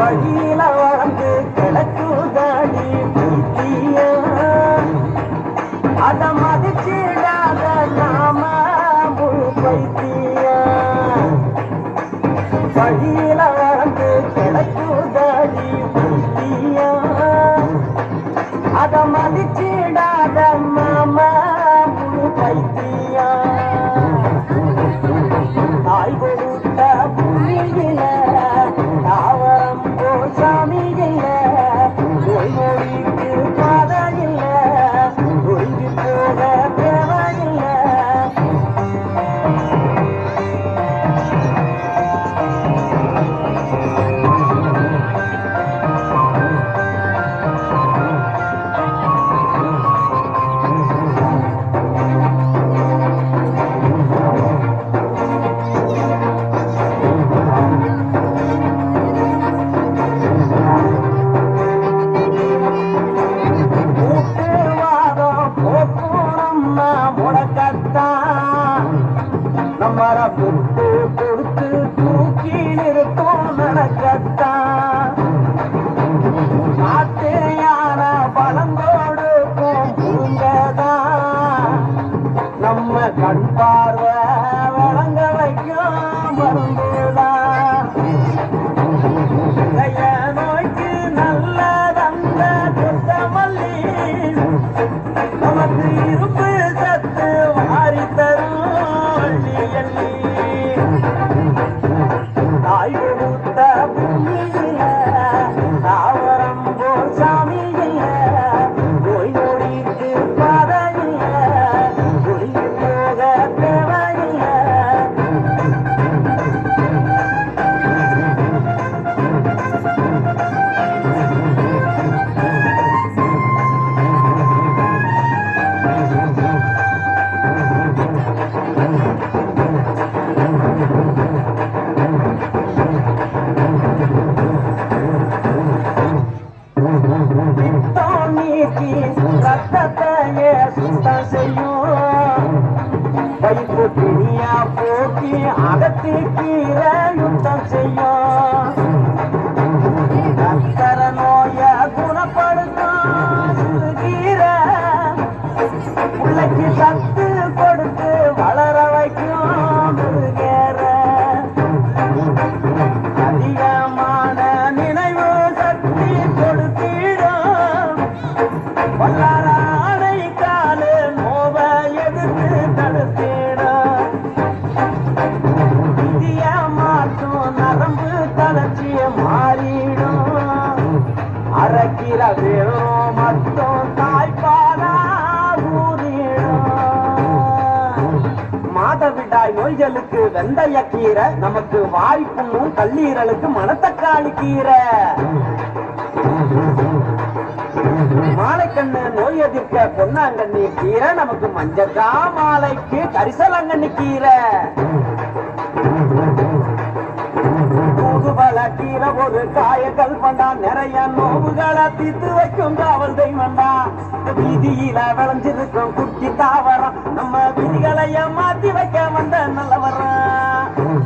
வழியில வளர்ந்து கிடக்குதாடி பைத்தியா அத மதிச்சிடாத நாம முழு பைத்தியா வழியில வளர்ந்து கிடக்குதாடி பைத்தியா அத மதிச்சிடாத நாம முழு பைத்தியா தாய் கொடுத்த பூமியில தாவரம் போல் சாமியில மொழிக்கு பாதையில்ல ஒழிஞ்சு போக தேவையில்ல நம்மள புட்டு கொடுத்து தூக்கி நிறுத்தும் நடக்கத்தான் நாட்டையான பழங்கோடுக்கும் பூங்கதான் நம்ம கண் பார்வை வழங்க வைக்கும் மருந்துதான் நோய்க்கு நல்லதந்த சுத்தமல்லி நமக்கு இருப்பு சத்து வாரி தரும் தாய் கொடுத்த பூமியில தாவரம் போல் சாமியில நோய் நொடிக்கு பாதையில ஒழிந்து போக தேவையில்லை ரத்தத்தையே சுத்தம் செய்யும் பைப்பு துணியா போக்கி அகத்தி கீரை யுத்தம் செய்யும் ரத்தர நோய குணப்படுத்தும் கீரை பிள்ளைக்கு சத்து கொடுத்து வளர வைக்கும் அதிகமான நினைவு சக்தி கொடுத்திடும் வல்லாரை காலு நோவ எதிர்த்து தடுத்திடும் இந்திய மாற்றும் நரம்பு தளர்ச்சிய மாறிடும் அரைக்கிற வேறும் மட்டும் தாய்ப்பாலா ஊறிடும் மாதவிடாய் நோய்களுக்கு வெந்தய கீரை நமக்கு வாய்ப்புண்ணும் கல்லீரலுக்கு மணத்தக்காளி கீரை மாலைக்கண்ணு நோய் எதிர்க்க பொன்னாங்கண்ணி கீரை நமக்கு மஞ்சக்கா மாலைக்கு கரிசலங்கண்ணி கீரை தூதுபல கீரை ஒரு காயங்கள் பண்ணா நிறைய நோவுகளை தீர்த்து வைக்கும் காவல் தெய்வண்டா வீதியில விளைஞ்சிருக்கும் குட்டி தாவரம் நம்ம விதிகளைய மாத்தி வைக்க வந்த நல்லவரம்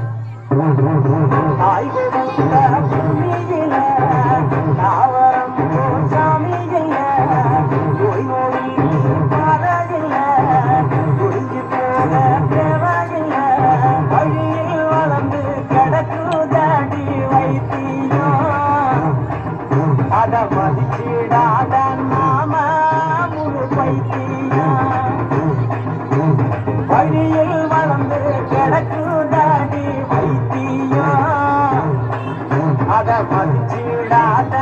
தாய் கொடுத்த பூமியில தாவரம் சாமியில நோய் நோய் பாதையில ஒழிஞ்சு போக தேவையில்ல வழியில் வளர்ந்து கிடக்குதாடி வைத்தியம் அத மதிச்சிடாத நாம முழு பைத்தியம் வழியில் வளர்ந்து கிடக்குதாடி வைத்தியம் அத மதிச்சிடாத